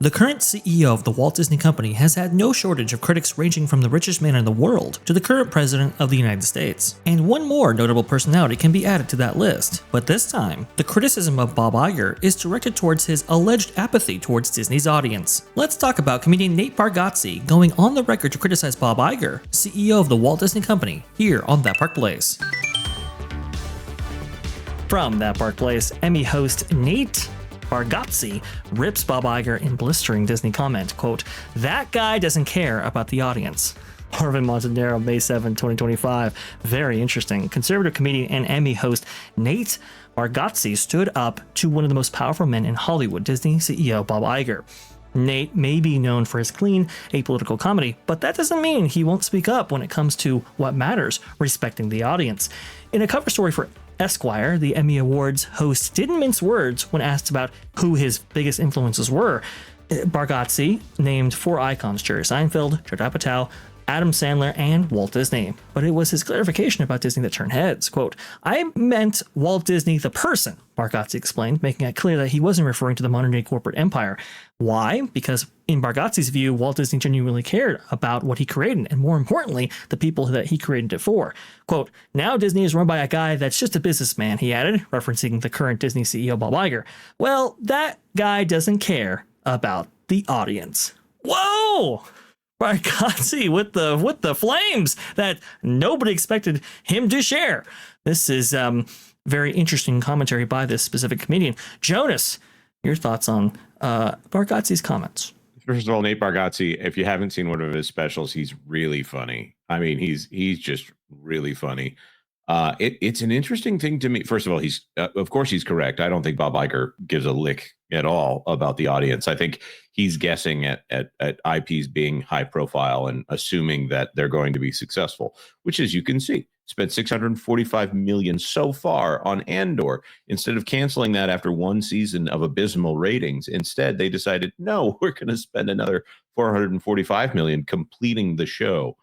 The current CEO of the Walt Disney Company has had no shortage of critics ranging from the richest man in the world to the current president of the United States. And one more notable personality can be added to that list. But this time, the criticism of Bob Iger is directed towards his alleged apathy towards Disney's audience. Let's talk about comedian Nate Bargatze going on the record to criticize Bob Iger, CEO of the Walt Disney Company, here on That Park Place. From That Park Place, Emmy host Nate Bargatze rips Bob Iger in blistering Disney comment, quote, "That guy doesn't care about the audience." Marvin Montanaro, May 7, 2025. Very interesting. Conservative comedian and Emmy host Nate Bargatze stood up to one of the most powerful men in Hollywood, Disney CEO Bob Iger. Nate may be known for his clean, apolitical comedy, but that doesn't mean he won't speak up when it comes to what matters, respecting the audience. In a cover story for Esquire, the Emmy Awards host didn't mince words when asked about who his biggest influences were. Bargatze named four icons: Jerry Seinfeld, Judd Apatow, Adam Sandler, and Walt Disney. But it was his clarification about Disney that turned heads. Quote, "I meant Walt Disney the person," Bargatze explained, making it clear that he wasn't referring to the modern-day corporate empire. Why? Because in Bargatze's view, Walt Disney genuinely cared about what he created, and more importantly, the people that he created it for. Quote, "Now Disney is run by a guy that's just a businessman," he added, referencing the current Disney CEO Bob Iger. Well, that guy doesn't care about the audience. Whoa! Bargatze with the flames that nobody expected him to share. This is very interesting commentary by this specific comedian. Jonas, your thoughts on Bargatze's comments? First of all, Nate Bargatze, if you haven't seen one of his specials, he's really funny. I mean, he's just really funny. It's an interesting thing to me. First of all, he's of course he's correct. I don't think Bob Iger gives a lick at all about the audience. I think he's guessing at IPs being high profile and assuming that they're going to be successful, which, as you can see, spent $645 million so far on Andor. Instead of canceling that after one season of abysmal ratings, instead they decided, no, we're going to spend another $445 million completing the show.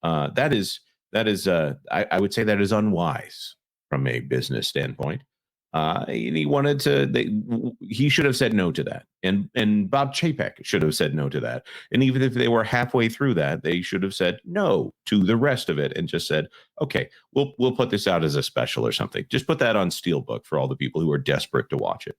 That is I would say that is unwise from a business standpoint. And he wanted to. He should have said no to that, and Bob Chapek should have said no to that. And even if they were halfway through that, they should have said no to the rest of it and just said, "Okay, we'll put this out as a special or something. Just put that on Steelbook for all the people who are desperate to watch it."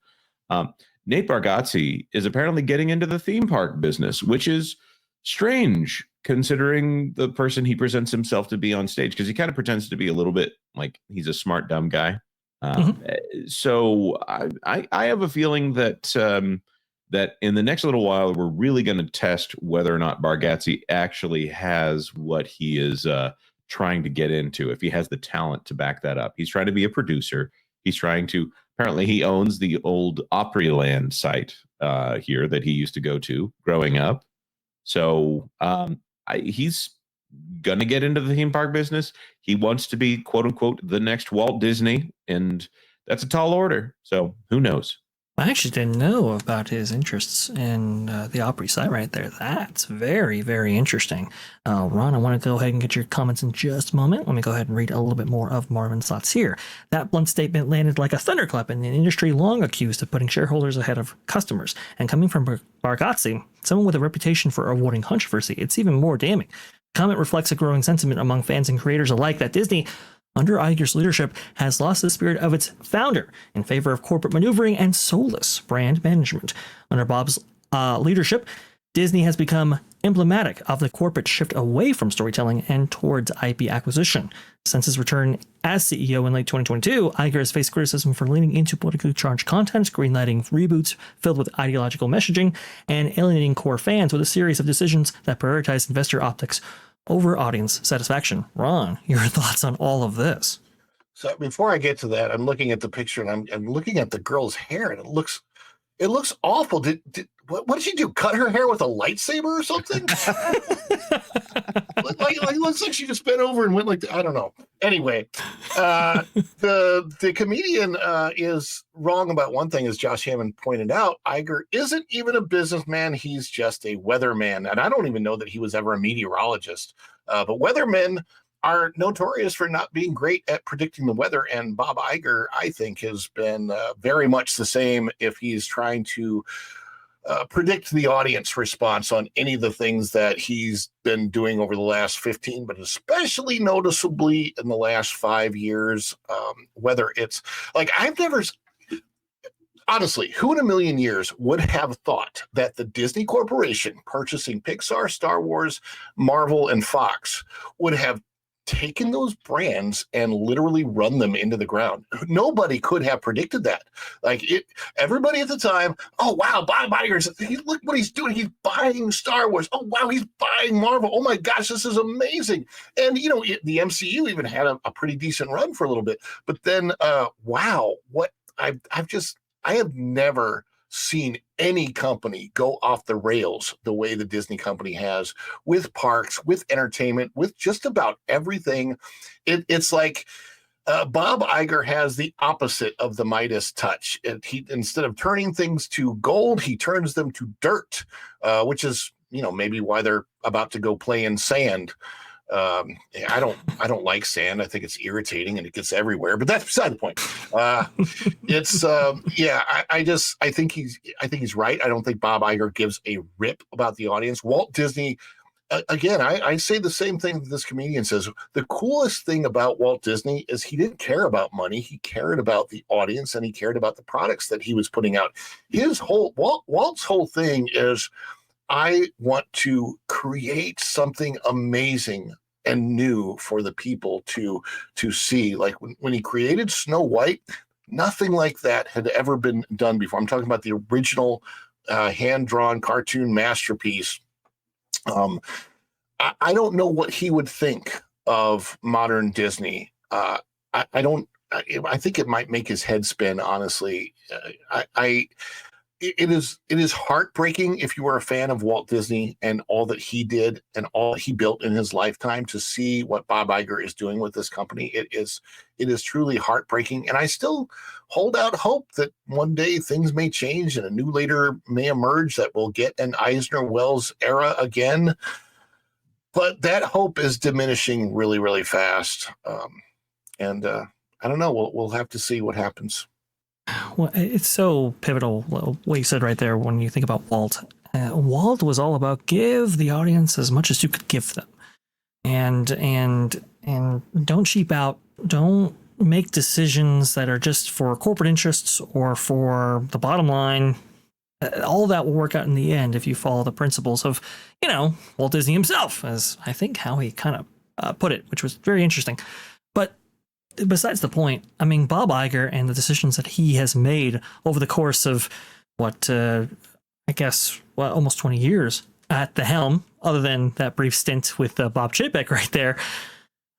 Nate Bargatze is apparently getting into the theme park business, which is strange considering the person he presents himself to be on stage, because he kind of pretends to be a little bit like he's a smart, dumb guy. So I have a feeling that that in the next little while, we're really going to test whether or not Bargatze actually has what he is trying to get into, if he has the talent to back that up. He's trying to be a producer. He's trying to, apparently he owns the old Opryland site here that he used to go to growing up. So he's going to get into the theme park business. He wants to be, quote unquote, the next Walt Disney, and that's a tall order. So who knows? I actually didn't know about his interests in the Opry site right there. That's very, very interesting. Ron, I want to go ahead and get your comments in just a moment. Let me go ahead and read a little bit more of Marvin's thoughts here. That blunt statement landed like a thunderclap in an industry long accused of putting shareholders ahead of customers. And coming from Bargatze, someone with a reputation for avoiding controversy, it's even more damning. The comment reflects a growing sentiment among fans and creators alike that Disney, under Iger's leadership, has lost the spirit of its founder in favor of corporate maneuvering and soulless brand management. Under Bob's leadership, Disney has become emblematic of the corporate shift away from storytelling and towards IP acquisition. Since his return as CEO in late 2022, Iger has faced criticism for leaning into politically charged content, greenlighting reboots filled with ideological messaging, and alienating core fans with a series of decisions that prioritize investor optics over audience satisfaction. Ron, your thoughts on all of this? So before I get to that, I'm looking at the picture and I'm looking at the girl's hair, and it looks awful. What did she do? Cut her hair with a lightsaber or something? like looks like she just bent over and went I don't know. Anyway, the comedian is wrong about one thing, as Josh Hammond pointed out. Iger isn't even a businessman; he's just a weatherman, and I don't even know that he was ever a meteorologist. But weathermen are notorious for not being great at predicting the weather, and Bob Iger, I think, has been very much the same if he's trying to predict the audience response on any of the things that he's been doing over the last 15, but especially noticeably in the last 5 years. Whether it's like honestly, who in a million years would have thought that the Disney Corporation purchasing Pixar, Star Wars, Marvel, and Fox would have taken those brands and literally run them into the ground? Nobody could have predicted that. Everybody at the time, oh wow, Bob Iger's, look what he's doing. He's buying Star Wars. Oh wow, he's buying Marvel. Oh my gosh, this is amazing. And the MCU even had a pretty decent run for a little bit. But then, wow, what I have never seen any company go off the rails the way the Disney company has, with parks, with entertainment, with just about everything. It's like Bob Iger has the opposite of the Midas touch. He, instead of turning things to gold, he turns them to dirt, which is maybe why they're about to go play in sand. I don't like sand. I think it's irritating and it gets everywhere, but that's beside the point. I think he's right. I don't think Bob Iger gives a rip about the audience. Walt Disney, again, I say the same thing that this comedian says. The coolest thing about Walt Disney is he didn't care about money. He cared about the audience and he cared about the products that he was putting out. Walt's whole thing is, I want to create something amazing and new for the people to see. Like when he created Snow White, nothing like that had ever been done before. I'm talking about the original hand-drawn cartoon masterpiece. I don't know what he would think of modern Disney. I think it might make his head spin, honestly. It is heartbreaking if you are a fan of Walt Disney and all that he did and all he built in his lifetime, to see what Bob Iger is doing with this company. It is truly heartbreaking. And I still hold out hope that one day things may change and a new leader may emerge that will get an Eisner Wells era again. But that hope is diminishing really, really fast. I don't know. We'll have to see what happens. Well, it's so pivotal what you said right there when you think about Walt. Walt was all about give the audience as much as you could give them, and don't cheap out. Don't make decisions that are just for corporate interests or for the bottom line. All that will work out in the end if you follow the principles of Walt Disney himself, as I think how he kind of put it, which was very interesting. But besides the point, I mean, Bob Iger and the decisions that he has made over the course of almost 20 years at the helm, other than that brief stint with Bob Chapek right there.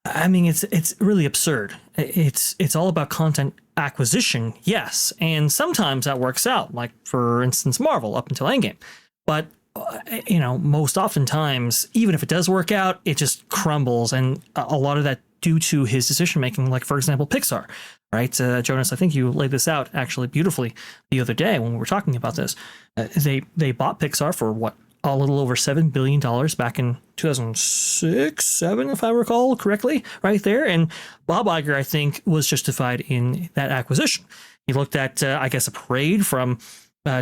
I mean, it's really absurd. It's all about content acquisition, yes, and sometimes that works out. Like for instance, Marvel up until Endgame, but most oftentimes, even if it does work out, it just crumbles, and a lot of that due to his decision making. Like for example, Pixar, right? Jonas, I think you laid this out actually beautifully the other day when we were talking about this. They bought Pixar for a little over $7 billion back in 2006, 7, if I recall correctly, right there. And Bob Iger, I think, was justified in that acquisition. He looked at, a parade from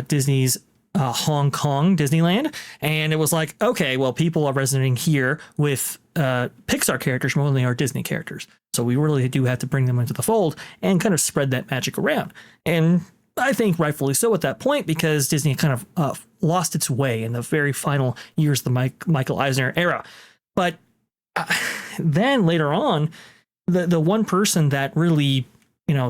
Disney's Hong Kong Disneyland, and it was like, okay, well, people are resonating here with Pixar characters more than they are Disney characters. So we really do have to bring them into the fold and kind of spread that magic around. And I think rightfully so at that point, because Disney kind of lost its way in the very final years of the Michael Eisner era. But then later on, the one person that really,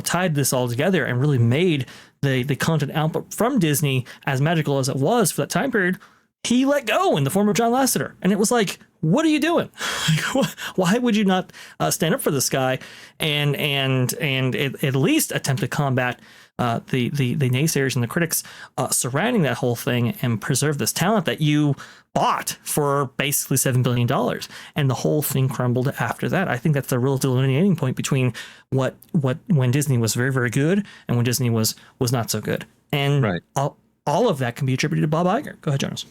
tied this all together and really made the content output from Disney as magical as it was for that time period, he let go in the form of John Lasseter. And it was like, what are you doing? Why would you not stand up for this guy and at least attempt to combat the naysayers and the critics surrounding that whole thing and preserve this talent that you bought for basically $7 billion, and the whole thing crumbled after that. I think that's the real delineating point between when Disney was very, very good and when Disney was not so good. And right. all of that can be attributed to Bob Iger. Go ahead, Jonas.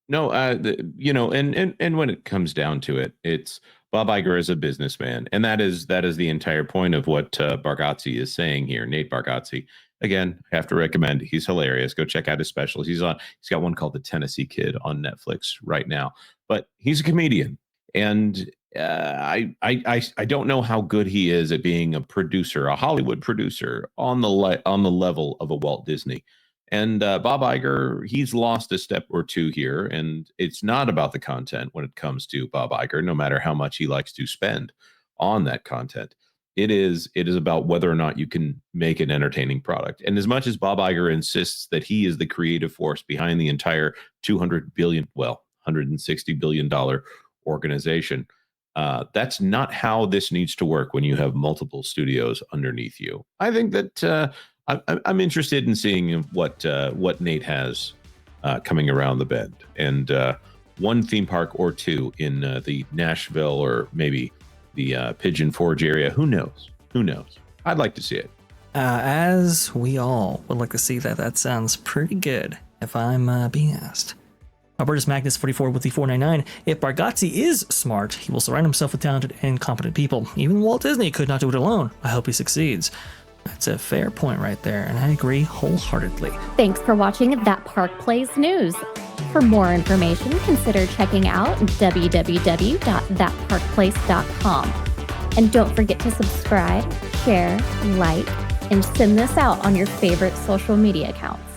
No, and when it comes down to it, it's Bob Iger is a businessman, and that is the entire point of what Bargatze is saying here, Nate Bargatze. again, I have to recommend. He's hilarious. Go check out his specials. He's got one called The Tennessee Kid on Netflix right now. But he's a comedian, and I don't know how good he is at being a producer, a Hollywood producer on the level of a Walt Disney. And Bob Iger, he's lost a step or two here, and it's not about the content when it comes to Bob Iger, no matter how much he likes to spend on that content. It is about whether or not you can make an entertaining product. And as much as Bob Iger insists that he is the creative force behind the entire $160 billion organization, that's not how this needs to work when you have multiple studios underneath you. I think that I'm interested in seeing what Nate has coming around the bend, and one theme park or two in the Nashville or maybe the Pigeon Forge area. Who knows? I'd like to see it. As we all would like to see that. That sounds pretty good, if I'm being asked. Albertus Magnus 44 with the 499. If Bargatze is smart, he will surround himself with talented and competent people. Even Walt Disney could not do it alone. I hope he succeeds. That's a fair point right there, and I agree wholeheartedly. Thanks for watching That Park Plays News. For more information, consider checking out www.thatparkplace.com. And don't forget to subscribe, share, like, and send this out on your favorite social media accounts.